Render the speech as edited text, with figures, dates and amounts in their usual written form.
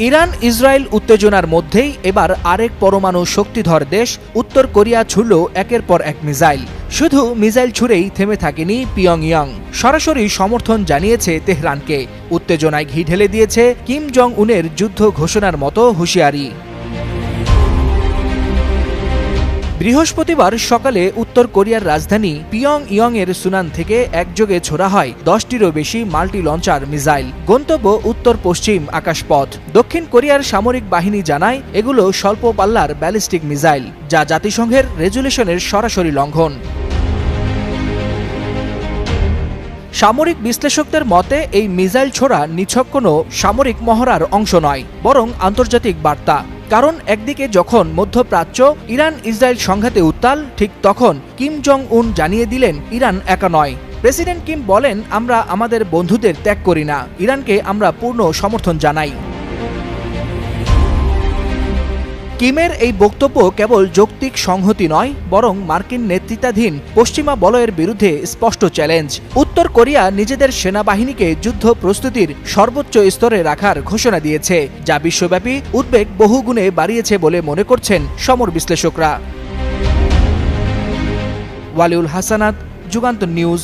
Iran Israel উত্তেজনার মধ্যেই এবার আরেক পরমাণু শক্তিধর দেশ উত্তর কোরিয়া ছুড়ল একের পর এক মিসাইল। শুধু মিসাইল ছুড়েই থেমে থাকেনি পিয়ংইয়ং, সরাসরি সমর্থন জানিয়েছে তেহরানকে। উত্তেজনায় ঘি ঢেলে দিয়েছে কিম জং উনের যুদ্ধ ঘোষণার মতো হুঁশিয়ারি। বৃহস্পতিবার সকালে উত্তর কোরিয়ার রাজধানী পিয়ংইয়ংয়ের সুনান থেকে একযোগে ছোড়া হয় 10টিরও বেশি মাল্টি লঞ্চার মিসাইল। গন্তব্য উত্তর পশ্চিম আকাশপথ। দক্ষিণ কোরিয়ার সামরিক বাহিনী জানায় এগুলো স্বল্প পাল্লার ব্যালিস্টিক মিসাইল, যা জাতিসংঘের রেজুলেশনের সরাসরি লঙ্ঘন। সামরিক বিশ্লেষকদের মতে এই মিসাইল ছোড়া নিছক কোনো সামরিক মহড়ার অংশ নয়, বরং আন্তর্জাতিক বার্তা। কারণ একদিকে যখন মধ্যপ্রাচ্য ইরান ইসরায়েল সংঘাতে উত্তাল, ঠিক তখন কিম জং উন জানিয়ে দিলেন ইরান একা নয়। প্রেসিডেন্ট কিম বলেন, আমরা আমাদের বন্ধুদের ত্যাগ করি না, ইরানকে আমরা পূর্ণ সমর্থন জানাই। কিমের এই বক্তব্য কেবল যৌক্তিক সংহতি নয়, বরং মার্কিন নেতৃত্বাধীন পশ্চিমা বলয়ের বিরুদ্ধে স্পষ্ট চ্যালেঞ্জ। উত্তর কোরিয়া নিজেদের সেনাবাহিনীকে যুদ্ধ প্রস্তুতির সর্বোচ্চ স্তরে রাখার ঘোষণা দিয়েছে, যা বিশ্বব্যাপী উদ্বেগ বহুগুণে বাড়িয়েছে বলে মনে করছেন সমর বিশ্লেষকরা। ওয়ালিউল হাসানাত, যুগান্তর নিউজ।